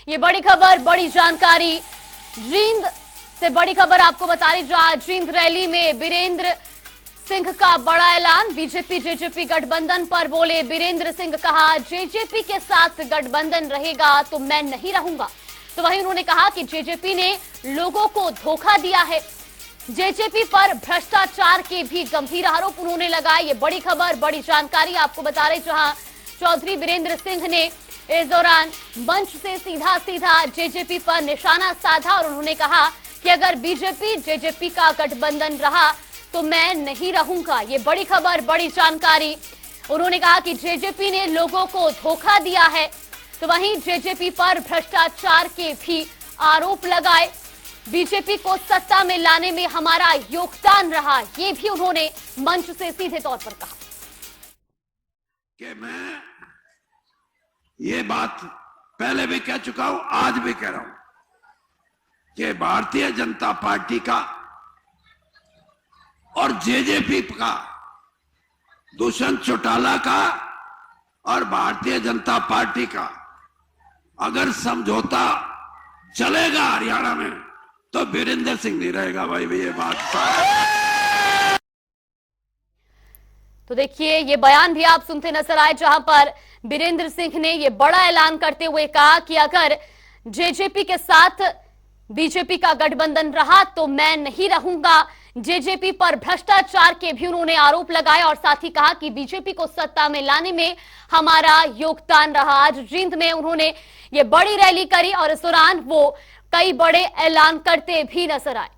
ये बड़ी खबर, बड़ी जानकारी जींद से बड़ी खबर आपको बता रही, जहां जींद रैली में बीरेंद्र सिंह का बड़ा ऐलान। बीजेपी जेजेपी गठबंधन पर बोले बीरेंद्र सिंह, कहा जेजेपी के साथ गठबंधन रहेगा तो मैं नहीं रहूंगा। तो वहीं उन्होंने कहा कि जेजेपी ने लोगों को धोखा दिया है। जेजेपी पर भ्रष्टाचार के भी गंभीर आरोप उन्होंने लगाए। ये बड़ी खबर, बड़ी जानकारी आपको बता रहे, जहां चौधरी बीरेंद्र सिंह ने इस दौरान मंच से सीधा जेजेपी पर निशाना साधा और उन्होंने कहा कि अगर बीजेपी जेजेपी का गठबंधन रहा तो मैं नहीं रहूंगा। ये बड़ी खबर, बड़ी जानकारी। उन्होंने कहा कि जेजेपी ने लोगों को धोखा दिया है। तो वहीं जेजेपी पर भ्रष्टाचार के भी आरोप लगाए। बीजेपी को सत्ता में लाने में हमारा योगदान रहा, ये भी उन्होंने मंच से सीधे तौर पर कहा कि मैं ये बात पहले भी कह चुका हूं, आज भी कह रहा हूं कि भारतीय जनता पार्टी का और जेजेपी का, दुष्यंत चौटाला का और भारतीय जनता पार्टी का अगर समझौता चलेगा हरियाणा में तो बीरेंद्र सिंह नहीं रहेगा। भाई ये बात। तो देखिए, ये बयान भी आप सुनते नजर आए, जहां पर बीरेंद्र सिंह ने ये बड़ा ऐलान करते हुए कहा कि अगर जेजेपी के साथ बीजेपी का गठबंधन रहा तो मैं नहीं रहूंगा। जेजेपी पर भ्रष्टाचार के भी उन्होंने आरोप लगाए और साथ ही कहा कि बीजेपी को सत्ता में लाने में हमारा योगदान रहा। आज जींद में उन्होंने ये बड़ी रैली करी और इस दौरान वो कई बड़े ऐलान करते भी नजर आए।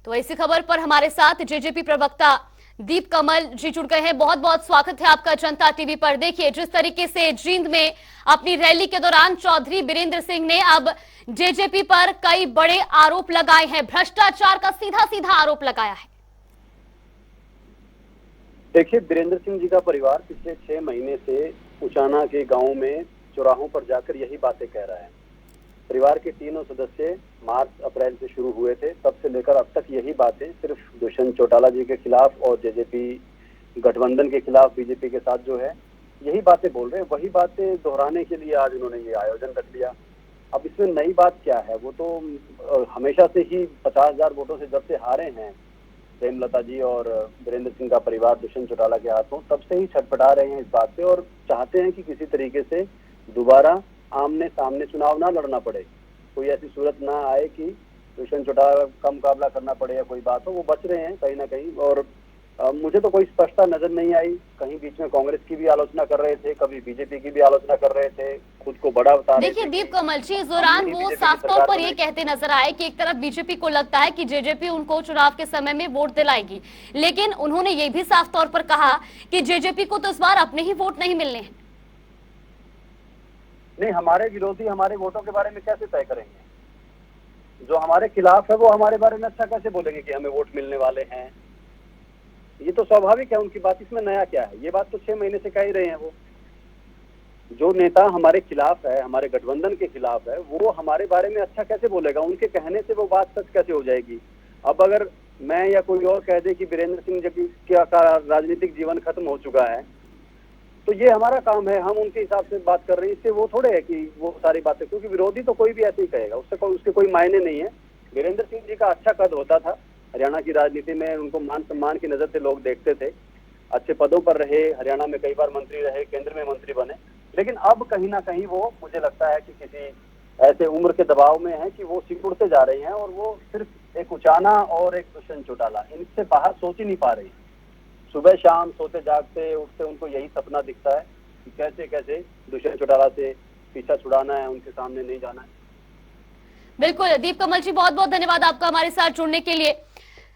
तो इसी खबर पर हमारे साथ जेजेपी प्रवक्ता दीप कमल जी जुड़ गए हैं। बहुत बहुत स्वागत है आपका जनता टीवी पर। देखिए, जिस तरीके से जींद में अपनी रैली के दौरान चौधरी बीरेंद्र सिंह ने अब जेजेपी पर कई बड़े आरोप लगाए हैं, भ्रष्टाचार का सीधा आरोप लगाया है। देखिए, बीरेंद्र सिंह जी का परिवार पिछले 6 महीने से उचाना के गांव में चौराहों पर जाकर यही बातें कह रहा है। परिवार के तीनों सदस्य मार्च अप्रैल से शुरू हुए थे, तब से लेकर अब तक यही बातें सिर्फ दुष्यंत चौटाला जी के खिलाफ और जेजेपी गठबंधन के खिलाफ बीजेपी के साथ जो है यही बातें बोल रहे हैं। वही बातें दोहराने के लिए आज उन्होंने ये आयोजन रख लिया। अब इसमें नई बात क्या है? वो तो हमेशा से ही 50,000 वोटों से जब से हारे हैं प्रेमलता जी और बीरेंद्र सिंह का परिवार दुष्यंत चौटाला के हाथों, तब से ही छटपटा रहे हैं इस बात पे और चाहते हैं कि किसी तरीके से दोबारा आमने सामने चुनाव ना लड़ना पड़े, कोई ऐसी सूरत ना आए कि दुष्यंत चौटाला का मुकाबला करना पड़े या कोई बात हो। वो बच रहे हैं कहीं ना कहीं और मुझे तो कोई स्पष्टता नजर नहीं आई। कहीं बीच में कांग्रेस की भी आलोचना कर रहे थे, कभी बीजेपी की भी आलोचना कर रहे थे, खुद को बड़ा बता रहे थे। देखिए दीप कमल जी, इस दौरान वो साफ तौर पर ये कहते नजर आए कि एक तरफ बीजेपी को लगता है कि जेजेपी उनको चुनाव के समय में वोट दिलाएगी, लेकिन उन्होंने ये भी साफ तौर पर कहा कि जेजेपी को तो इस बार अपने ही वोट नहीं मिलने हैं। नहीं, हमारे विरोधी हमारे वोटों के बारे में कैसे तय करेंगे? जो हमारे खिलाफ है वो हमारे बारे में अच्छा कैसे बोलेंगे कि हमें वोट मिलने वाले हैं? ये तो स्वाभाविक है उनकी बात, इसमें नया क्या है? ये बात तो 6 महीने से कह ही रहे हैं। वो जो नेता हमारे खिलाफ है, हमारे गठबंधन के खिलाफ है, वो हमारे बारे में अच्छा कैसे बोलेगा? उनके कहने से वो बात सच कैसे हो जाएगी? अब अगर मैं या कोई और कह दे कि बीरेंद्र सिंह जी का राजनीतिक जीवन खत्म हो चुका है, तो ये हमारा काम है, हम उनके हिसाब से बात कर रहे हैं। इससे वो थोड़े है कि वो सारी बातें, क्योंकि विरोधी तो कोई भी ऐसे ही कहेगा, उसके कोई मायने नहीं है। बीरेंद्र सिंह जी का अच्छा कद होता था हरियाणा की राजनीति में, उनको मान सम्मान की नजर से लोग देखते थे, अच्छे पदों पर रहे, हरियाणा में कई बार मंत्री रहे, केंद्र में मंत्री बने। लेकिन अब कहीं ना कहीं वो, मुझे लगता है कि किसी ऐसे उम्र के दबाव में है कि वो सिकुड़ते जा रहे हैं और वो सिर्फ एक उचाना और एक दुष्यंत चौटाला, इनसे बाहर सोच ही नहीं पा रही। सुबह शाम सोते जागते उठते उनको यही सपना दिखता है कि कैसे कैसे दुष्यंत चौटाला से पीछा छुड़ाना है, उनके सामने नहीं जाना है। बिल्कुल दीप कमल जी, बहुत बहुत धन्यवाद आपका हमारे साथ जुड़ने के लिए।